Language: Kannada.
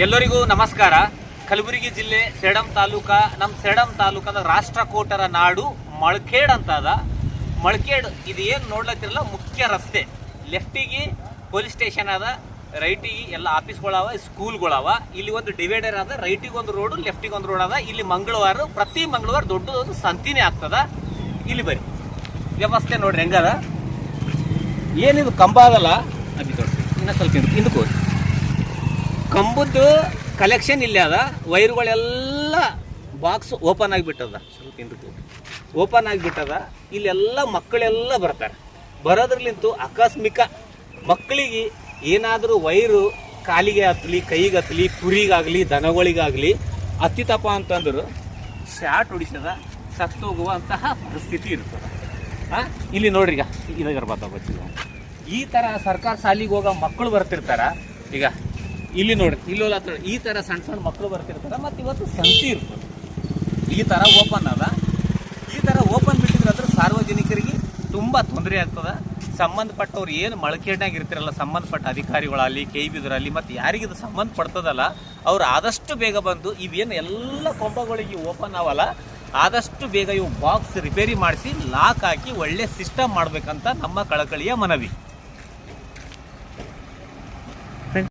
ಎಲ್ಲರಿಗೂ ನಮಸ್ಕಾರ. ಕಲಬುರಗಿ ಜಿಲ್ಲೆ ಸೇಡಂ ತಾಲೂಕಾ, ನಮ್ಮ ಸೇಡಂ ತಾಲೂಕದ ರಾಷ್ಟ್ರಕೂಟರ ನಾಡು ಮಳಖೇಡ್ ಅಂತ ಅದ. ಮಳಖೇಡ್ ಇದು ಏನು ನೋಡ್ಲತ್ತಿರಲ್ಲ, ಮುಖ್ಯ ರಸ್ತೆ. ಲೆಫ್ಟಿಗೆ ಪೊಲೀಸ್ ಸ್ಟೇಷನ್ ಅದ, ರೈಟಿಗೆ ಎಲ್ಲ ಆಫೀಸ್ಗಳವ, ಸ್ಕೂಲ್ಗಳವ. ಇಲ್ಲಿ ಒಂದು ಡಿವೈಡರ್ ಅದ, ರೈಟಿಗೆ ಒಂದು ರೋಡು, ಲೆಫ್ಟಿಗೆ ಒಂದು ರೋಡ್ ಅದ. ಇಲ್ಲಿ ಪ್ರತಿ ಮಂಗಳವಾರ ದೊಡ್ಡದೊಂದು ಸಂತಿನೇ ಆಗ್ತದ. ಇಲ್ಲಿ ಬರ್ರಿ, ವ್ಯವಸ್ಥೆ ನೋಡ್ರಿ ಹೆಂಗದ. ಏನಿದು ಕಂಬ ಅದಲ್ಲ, ಅದು ತೋರಿಸಿ ಇನ್ನೂ ಸ್ವಲ್ಪ ಹಿಂದಕ್ಕೆ ಹೋಗಿ. ಕಂಬದ್ದು ಕಲೆಕ್ಷನ್ ಇಲ್ಲಿ ಅದ. ವೈರ್ಗಳೆಲ್ಲ ಬಾಕ್ಸ್ ಓಪನ್ ಆಗಿಬಿಟ್ಟದ, ಸ್ವಲ್ಪ ಹಿಂದಕ್ಕೆ ಓಪನ್ ಆಗಿಬಿಟ್ಟದ. ಇಲ್ಲೆಲ್ಲ ಮಕ್ಕಳೆಲ್ಲ ಬರ್ತಾರೆ. ಬರೋದ್ರಲ್ಲಿಂತೂ ಆಕಸ್ಮಿಕ ಮಕ್ಕಳಿಗೆ ಏನಾದರೂ ವೈರು ಕಾಲಿಗೆ ಹತ್ತಲಿ, ಕೈಗೆ ಹತ್ತಲಿ, ಕುರಿಗಾಗಲಿ ದನಗಳಿಗಾಗಲಿ ಹತ್ತಿತಪ್ಪ ಅಂತಂದ್ರೆ ಶಾರ್ಟ್ ಹೊಡಿಸದ ಸತ್ತೋಗುವಂತಹ ಪರಿಸ್ಥಿತಿ ಇರ್ತದೆ. ಇಲ್ಲಿ ನೋಡ್ರಿ, ಈಗ ಇದಾಗ ಬರ್ತಾವ ಈ ಥರ ಸರ್ಕಾರ ಶಾಲಿಗೆ ಹೋಗೋ ಮಕ್ಕಳು ಬರ್ತಿರ್ತಾರ. ಈಗ ಇಲ್ಲಿ ನೋಡ್ರಿ, ಇಲ್ಲೋಲ್ಲ ಈ ಥರ ಸಣ್ಣ ಸಣ್ಣ ಮಕ್ಕಳು ಬರ್ತಿರ್ತಾರೆ. ಮತ್ತು ಇವತ್ತು ಸಂತಿ ಇರ್ತದೆ. ಈ ಥರ ಓಪನ್ ಅದ. ಈ ಥರ ಓಪನ್ ಬಿಟ್ಟಿದ್ರೆ ಸಾರ್ವಜನಿಕರಿಗೆ ತುಂಬ ತೊಂದರೆ ಆಗ್ತದೆ. ಸಂಬಂಧಪಟ್ಟವ್ರು ಏನು ಮಳಖೇಡ್ನಾಗ ಇರ್ತಿರಲ್ಲ, ಸಂಬಂಧಪಟ್ಟ ಅಧಿಕಾರಿಗಳಲ್ಲಿ, KBದರಲ್ಲಿ ಮತ್ತು ಯಾರಿಗಿದು ಸಂಬಂಧಪಡ್ತದಲ್ಲ, ಅವ್ರು ಆದಷ್ಟು ಬೇಗ ಬಂದು ಇವೇನು ಎಲ್ಲ ಕೊಂಬಗಳಿಗೆ ಓಪನ್ ಅವಲ್ಲ, ಆದಷ್ಟು ಬೇಗ ಇವು ಬಾಕ್ಸ್ ರಿಪೇರಿ ಮಾಡಿಸಿ ಲಾಕ್ ಹಾಕಿ ಒಳ್ಳೆ ಸಿಸ್ಟಮ್ ಮಾಡಬೇಕಂತ ನಮ್ಮ ಕಳಕಳಿಯ ಮನವಿ.